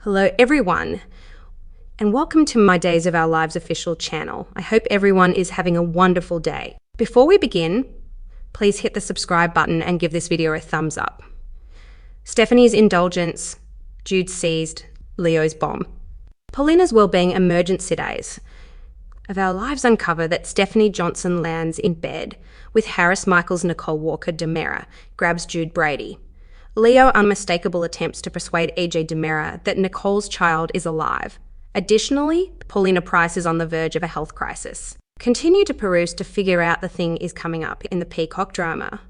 Hello everyone, and welcome to my Days of Our Lives official channel. I hope everyone is having a wonderful day. Before we begin, please hit the subscribe button and give this video a thumbs up. Stephanie's indulgence, Jude seized, Leo's bomb. Paulina's wellbeing emergency days of Our Lives uncover that Stephanie Johnson lands in bed with Harris Michaels Nicole Walker DiMera, grabs Jude Brady. Leo unmistakable attempts to persuade EJ DiMera that Nicole's child is alive. Additionally, Paulina Price is on the verge of a health crisis. Continue to peruse to figure out the thing is coming up in the Peacock drama.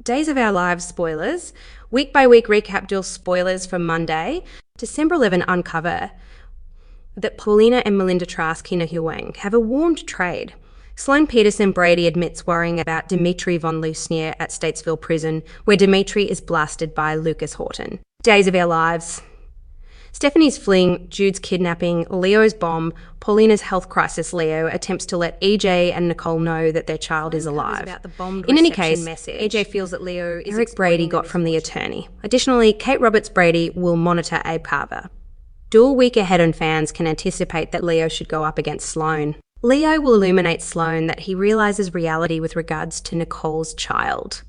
Days of Our Lives spoilers. Week by week recap dual spoilers for Monday. December 11 uncover that Paulina and Melinda Trask Huang have a warmed trade. Sloane Peterson Brady admits worrying about Dimitri von Lusnier at Statesville Prison, where Dimitri is blasted by Lucas Horton. Days of Our Lives. Stephanie's fling, Jude's kidnapping, Leo's bomb, Paulina's health crisis. Leo attempts to let EJ and Nicole know that their child is alive. In any case, EJ feels that Leo is Eric Brady got from the attorney. Additionally, Kate Roberts Brady will monitor Abe Carver. Dual week ahead and fans can anticipate that Leo should go up against Sloane. Leo will illuminate Sloane that he realizes reality with regards to Nicole's child.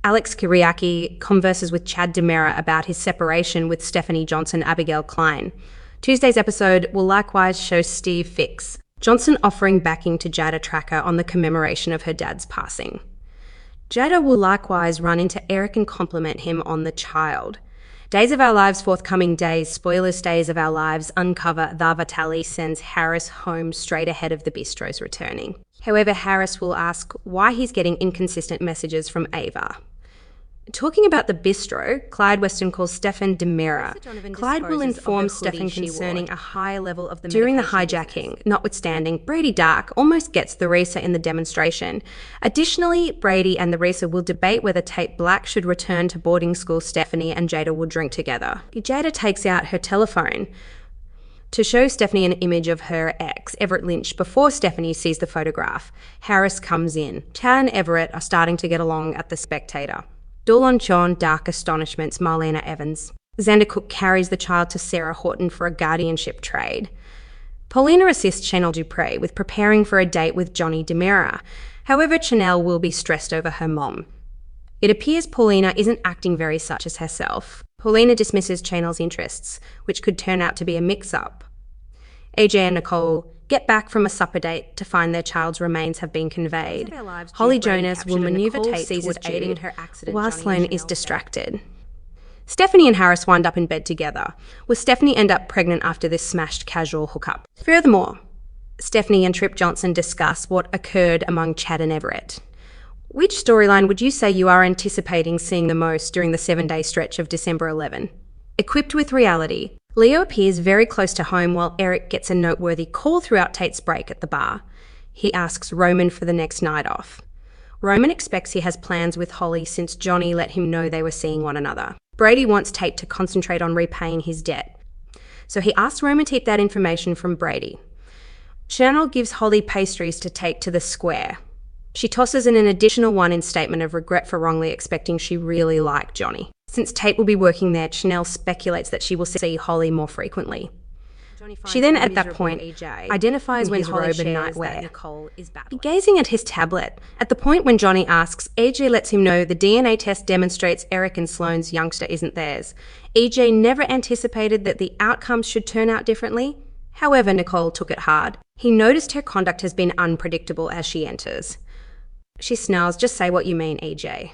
Alex Kiriaki converses with Chad DiMera about his separation with Stephanie Johnson Abigail Klein. Tuesday's episode will likewise show Steve Fix, Johnson offering backing to Jada Tracker on the commemoration of her dad's passing. Jada will likewise run into Eric and compliment him on the child. Days of Our Lives forthcoming days, spoilers Days of Our Lives uncover that Vitaly sends Harris home straight ahead of the bistro's returning. However, Harris will ask why he's getting inconsistent messages from Ava. Talking about the bistro, Clyde Weston calls Stephen DiMera. Clyde will inform Stephen concerning a high level of the during the hijacking. Notwithstanding, Brady Dark almost gets the Risa in the demonstration. Additionally, Brady and the Risa will debate whether Tate Black should return to boarding school. Stephanie and Jada will drink together. Jada takes out her telephone to show Stephanie an image of her ex, Everett Lynch, before Stephanie sees the photograph. Harris comes in. Chad and Everett are starting to get along at The Spectator. Dolan John, Dark Astonishments, Marlena Evans. Xander Cook carries the child to Sarah Horton for a guardianship trade. Paulina assists Chanel Dupre with preparing for a date with Johnny DiMera. However, Chanel will be stressed over her mom. It appears Paulina isn't acting very such as herself. Paulina dismisses Chanel's interests, which could turn out to be a mix-up. AJ and Nicole get back from a supper date to find their child's remains have been conveyed. Holly Jonas will maneuver Tate towards Jude while Sloane is distracted. Stephanie and Harris wind up in bed together, with Stephanie end up pregnant after this smashed casual hookup. Furthermore, Stephanie and Trip Johnson discuss what occurred among Chad and Everett. Which storyline would you say you are anticipating seeing the most during the 7-day stretch of December 11? Equipped with reality, Leo appears very close to home while Eric gets a noteworthy call throughout Tate's break at the bar. He asks Roman for the next night off. Roman expects he has plans with Holly since Johnny let him know they were seeing one another. Brady wants Tate to concentrate on repaying his debt, so he asks Roman to keep that information from Brady. Chanel gives Holly pastries to take to the square. She tosses in an additional one in statement of regret for wrongly expecting she really liked Johnny. Since Tate will be working there, Chanel speculates that she will see Holly more frequently. She then, at that point, identifies when Holly robe and nightwear. Gazing at his tablet, at the point when Johnny asks, EJ lets him know the DNA test demonstrates Eric and Sloane's youngster isn't theirs. EJ never anticipated that the outcomes should turn out differently. However, Nicole took it hard. He noticed her conduct has been unpredictable as she enters. She snarls, "Just say what you mean, EJ.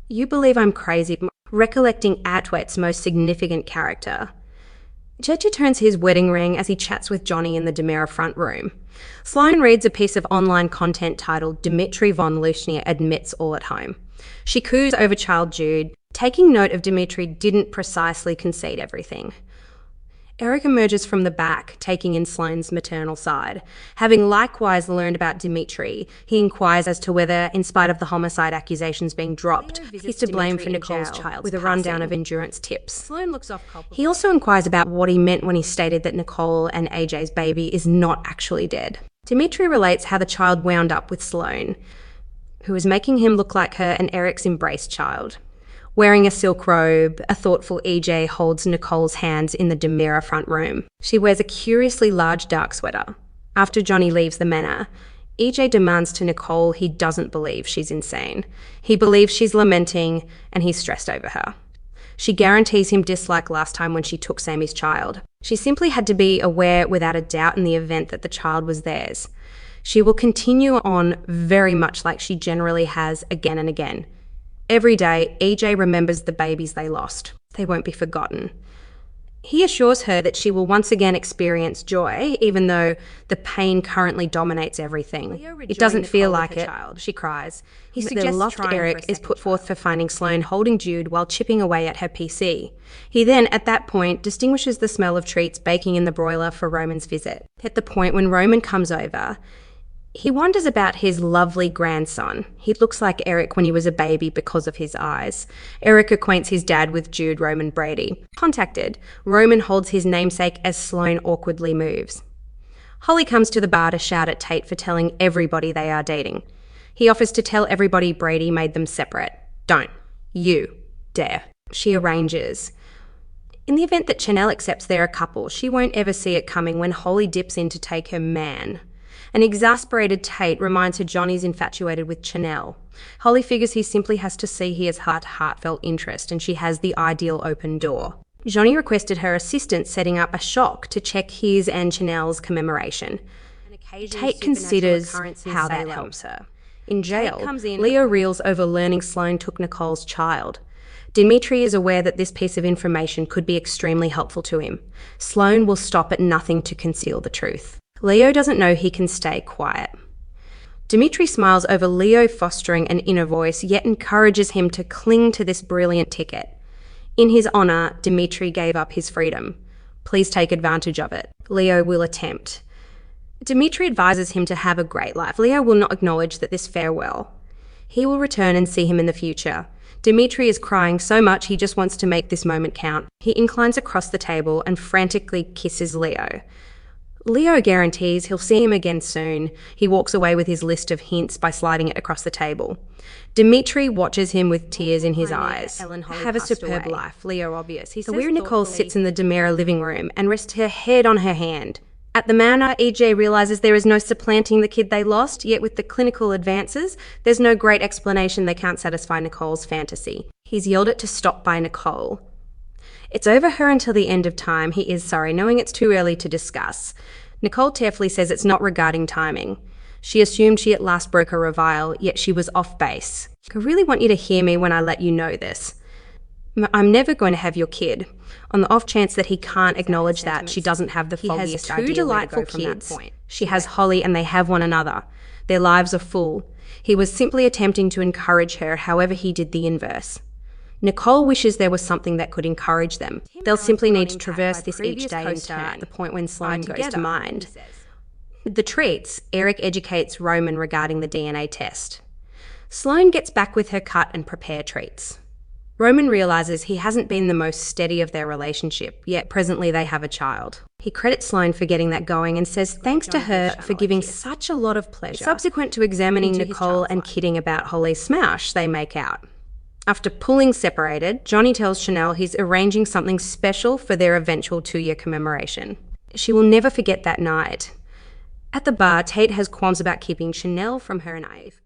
You believe I'm crazy," recollecting Atwett's most significant character. Jeje turns his wedding ring as he chats with Johnny in the DiMera front room. Sloane reads a piece of online content titled Dimitri von Lusnier Admits All at Home. She coos over child Jude, taking note of Dimitri didn't precisely concede everything. Eric emerges from the back, taking in Sloane's maternal side. Having likewise learned about Dimitri, he inquires as to whether, in spite of the homicide accusations being dropped, he's to blame for Nicole's child, with a rundown of endurance tips. Sloane looks off culpable. He also inquires about what he meant when he stated that Nicole and AJ's baby is not actually dead. Dimitri relates how the child wound up with Sloane, who is making him look like her and Eric's embraced child. Wearing a silk robe, a thoughtful EJ holds Nicole's hands in the demure front room. She wears a curiously large dark sweater. After Johnny leaves the manor, EJ demands to Nicole he doesn't believe she's insane. He believes she's lamenting and he's stressed over her. She guarantees him dislike last time when she took Sammy's child. She simply had to be aware without a doubt in the event that the child was theirs. She will continue on very much like she generally has again and again. Every day, EJ remembers the babies they lost. They won't be forgotten. He assures her that she will once again experience joy, even though the pain currently dominates everything. It doesn't feel like it, she cries. He suggests the loft Eric is put forth for finding Sloane holding Jude while chipping away at her PC. He then, at that point, distinguishes the smell of treats baking in the broiler for Roman's visit. At the point when Roman comes over, he wonders about his lovely grandson. He looks like Eric when he was a baby because of his eyes. Eric acquaints his dad with Jude Roman Brady. Contacted, Roman holds his namesake as Sloane awkwardly moves. Holly comes to the bar to shout at Tate for telling everybody they are dating. He offers to tell everybody Brady made them separate. Don't. You dare. She arranges. In the event that Chanel accepts they're a couple, she won't ever see it coming when Holly dips in to take her man. An exasperated Tate reminds her Johnny's infatuated with Chanel. Holly figures he simply has to see he has heartfelt interest and she has the ideal open door. Johnny requested her assistant setting up a shock to check his and Chanel's commemoration. Tate considers how that helps her. In jail, Leo reels over learning Sloane took Nicole's child. Dimitri is aware that this piece of information could be extremely helpful to him. Sloane will stop at nothing to conceal the truth. Leo doesn't know he can stay quiet. Dimitri smiles over Leo fostering an inner voice, yet encourages him to cling to this brilliant ticket. In his honor, Dimitri gave up his freedom. Please take advantage of it. Leo will attempt. Dimitri advises him to have a great life. Leo will not acknowledge that this farewell. He will return and see him in the future. Dimitri is crying so much he just wants to make this moment count. He inclines across the table and frantically kisses Leo. Leo guarantees he'll see him again soon. He walks away with his list of hints by sliding it across the table. Dimitri watches him with tears in his eyes. Have a superb life, Leo obvious. The weary Nicole sits in the Demira living room and rests her head on her hand. At the manor, EJ realizes there is no supplanting the kid they lost, yet with the clinical advances, there's no great explanation they can't satisfy Nicole's fantasy. He's yelled at to stop by Nicole. It's over her until the end of time. He is sorry, knowing it's too early to discuss. Nicole tearfully says it's not regarding timing. She assumed she at last broke a revile, yet she was off base. I really want you to hear me when I let you know this. I'm never going to have your kid. On the off chance that he can't acknowledge that, she doesn't have the foggiest idea. He has two delightful kids. She has Holly and they have one another. Their lives are full. He was simply attempting to encourage her, however he did the inverse. Nicole wishes there was something that could encourage them. They'll simply need to traverse this each day in turn, at the point when Sloane goes to mind. With the treats, Eric educates Roman regarding the DNA test. Sloane gets back with her cut and prepare treats. Roman realizes he hasn't been the most steady of their relationship, yet presently they have a child. He credits Sloane for getting that going and says thanks to her for giving such a lot of pleasure. Subsequent to examining Nicole and kidding about Holly's smash, they make out. After pulling separated, Johnny tells Chanel he's arranging something special for their eventual 2-year commemoration. She will never forget that night. At the bar, Tate has qualms about keeping Chanel from her and Eve.